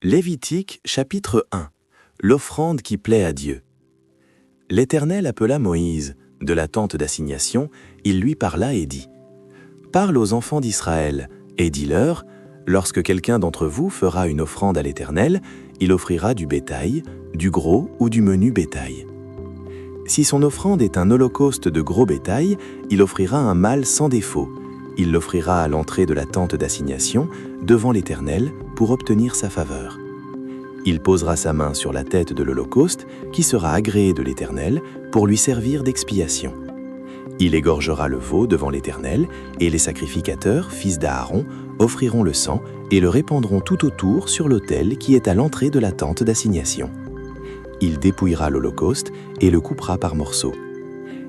Lévitique chapitre 1. L'offrande qui plaît à Dieu. L'Éternel appela Moïse. De la tente d'assignation, il lui parla et dit : Parle aux enfants d'Israël, et dis-leur : lorsque quelqu'un d'entre vous fera une offrande à l'Éternel, il offrira du bétail, du gros ou du menu bétail. Si son offrande est un holocauste de gros bétail, il offrira un mâle sans défaut. Il l'offrira à l'entrée de la tente d'assignation, devant l'Éternel, pour obtenir sa faveur. Il posera sa main sur la tête de l'holocauste, qui sera agréé de l'Éternel, pour lui servir d'expiation. Il égorgera le veau devant l'Éternel, et les sacrificateurs, fils d'Aaron, offriront le sang et le répandront tout autour sur l'autel qui est à l'entrée de la tente d'assignation. Il dépouillera l'holocauste et le coupera par morceaux.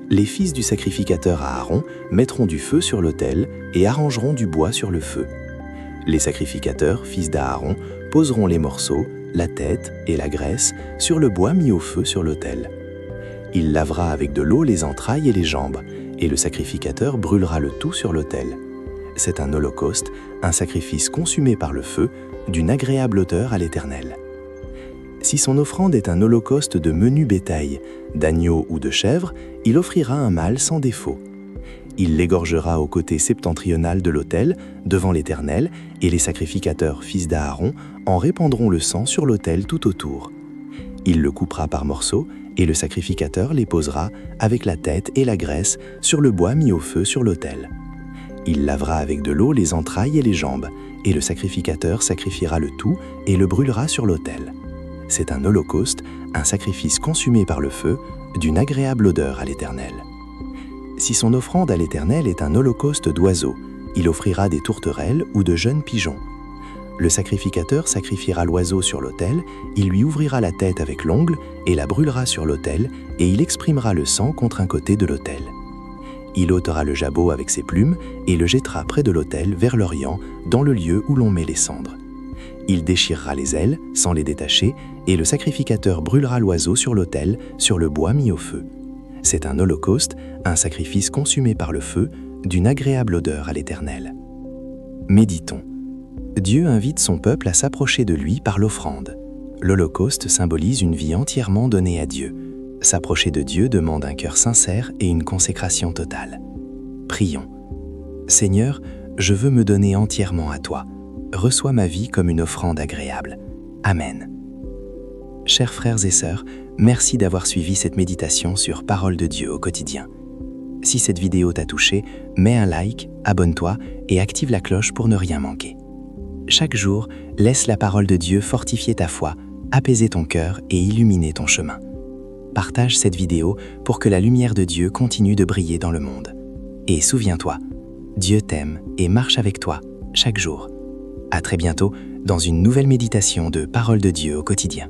Les fils du sacrificateur Aaron mettront du feu sur l'autel et arrangeront du bois sur le feu. Les sacrificateurs, fils d'Aaron, poseront les morceaux, la tête et la graisse sur le bois mis au feu sur l'autel. Il lavera avec de l'eau les entrailles et les jambes, et le sacrificateur brûlera le tout sur l'autel. C'est un holocauste, un sacrifice consumé par le feu, d'une agréable odeur à l'Éternel. Si son offrande est un holocauste de menu bétail, d'agneau ou de chèvre, il offrira un mâle sans défaut. Il l'égorgera au côté septentrional de l'autel, devant l'Éternel, et les sacrificateurs, fils d'Aaron, en répandront le sang sur l'autel tout autour. Il le coupera par morceaux, et le sacrificateur les posera, avec la tête et la graisse, sur le bois mis au feu sur l'autel. Il lavera avec de l'eau les entrailles et les jambes, et le sacrificateur sacrifiera le tout et le brûlera sur l'autel. C'est un holocauste, un sacrifice consumé par le feu, d'une agréable odeur à l'Éternel. Si son offrande à l'Éternel est un holocauste d'oiseaux, il offrira des tourterelles ou de jeunes pigeons. Le sacrificateur sacrifiera l'oiseau sur l'autel, il lui ouvrira la tête avec l'ongle et la brûlera sur l'autel, et il exprimera le sang contre un côté de l'autel. Il ôtera le jabot avec ses plumes et le jettera près de l'autel vers l'orient, dans le lieu où l'on met les cendres. Il déchirera les ailes, sans les détacher, et le sacrificateur brûlera l'oiseau sur l'autel, sur le bois mis au feu. C'est un holocauste, un sacrifice consumé par le feu, d'une agréable odeur à l'Éternel. Méditons. Dieu invite son peuple à s'approcher de lui par l'offrande. L'holocauste symbolise une vie entièrement donnée à Dieu. S'approcher de Dieu demande un cœur sincère et une consécration totale. Prions. Seigneur, je veux me donner entièrement à toi. Reçois ma vie comme une offrande agréable. Amen. Chers frères et sœurs, merci d'avoir suivi cette méditation sur Parole de Dieu au quotidien. Si cette vidéo t'a touché, mets un like, abonne-toi et active la cloche pour ne rien manquer. Chaque jour, laisse la parole de Dieu fortifier ta foi, apaiser ton cœur et illuminer ton chemin. Partage cette vidéo pour que la lumière de Dieu continue de briller dans le monde. Et souviens-toi, Dieu t'aime et marche avec toi chaque jour. À très bientôt dans une nouvelle méditation de Parole de Dieu au quotidien.